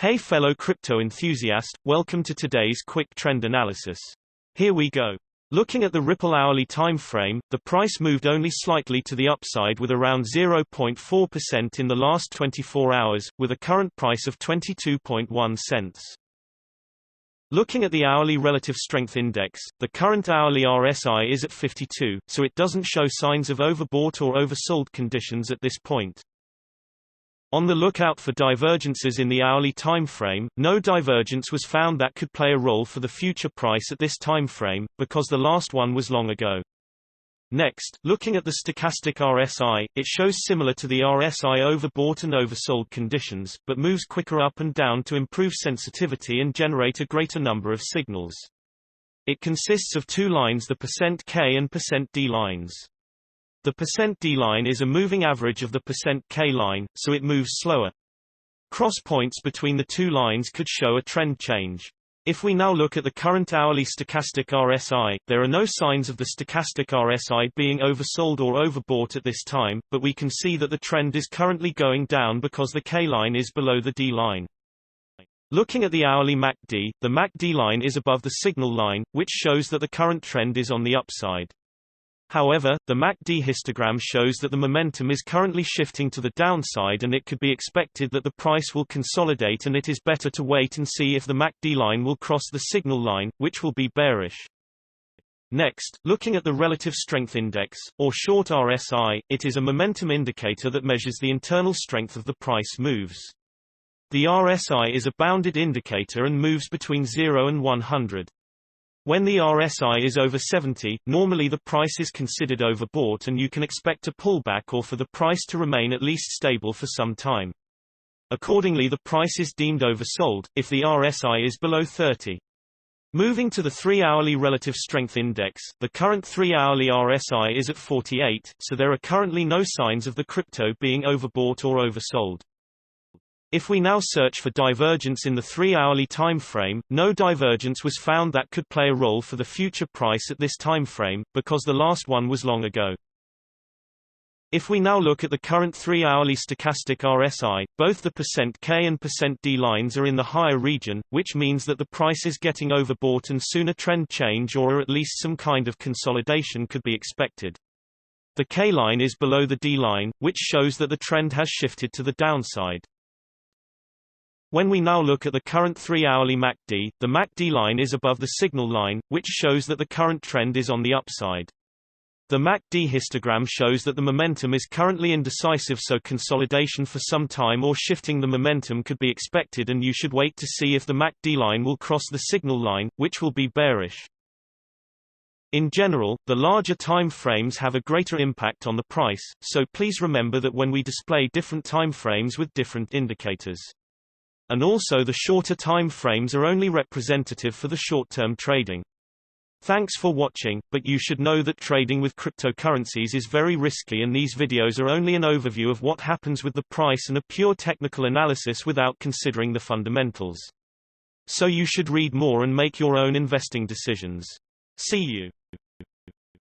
Hey fellow crypto enthusiast, welcome to today's quick trend analysis. Here we go. Looking at the Ripple hourly time frame, the price moved only slightly to the upside with around 0.4% in the last 24 hours, with a current price of 22.1 cents. Looking at the hourly relative strength index, the current hourly RSI is at 52, so it doesn't show signs of overbought or oversold conditions at this point. On the lookout for divergences in the hourly time frame, no divergence was found that could play a role for the future price at this time frame, because the last one was long ago. Next, looking at the stochastic RSI, it shows similar to the RSI overbought and oversold conditions, but moves quicker up and down to improve sensitivity and generate a greater number of signals. It consists of two lines, the %K and %D lines. The %D line is a moving average of the %K line, so it moves slower. Cross points between the two lines could show a trend change. If we now look at the current hourly stochastic RSI, there are no signs of the stochastic RSI being oversold or overbought at this time, but we can see that the trend is currently going down because the K line is below the D line. Looking at the hourly MACD, the MACD line is above the signal line, which shows that the current trend is on the upside. However, the MACD histogram shows that the momentum is currently shifting to the downside, and it could be expected that the price will consolidate, and it is better to wait and see if the MACD line will cross the signal line, which will be bearish. Next, looking at the relative strength index, or short RSI, it is a momentum indicator that measures the internal strength of the price moves. The RSI is a bounded indicator and moves between 0 and 100. When the RSI is over 70, normally the price is considered overbought and you can expect a pullback or for the price to remain at least stable for some time. Accordingly, the price is deemed oversold if the RSI is below 30. Moving to the 3-hourly relative strength index, the current 3-hourly RSI is at 48, so there are currently no signs of the crypto being overbought or oversold. If we now search for divergence in the 3-hourly time frame, no divergence was found that could play a role for the future price at this time frame, because the last one was long ago. If we now look at the current 3-hourly stochastic RSI, both the %K and %D lines are in the higher region, which means that the price is getting overbought and soon a trend change or at least some kind of consolidation could be expected. The K line is below the D line, which shows that the trend has shifted to the downside. When we now look at the current 3-hourly MACD, the MACD line is above the signal line, which shows that the current trend is on the upside. The MACD histogram shows that the momentum is currently indecisive, so consolidation for some time or shifting the momentum could be expected, and you should wait to see if the MACD line will cross the signal line, which will be bearish. In general, the larger time frames have a greater impact on the price, so please remember that when we display different time frames with different indicators. And also the shorter time frames are only representative for the short-term trading. Thanks for watching, but you should know that trading with cryptocurrencies is very risky, and these videos are only an overview of what happens with the price and a pure technical analysis without considering the fundamentals. So you should read more and make your own investing decisions. See you.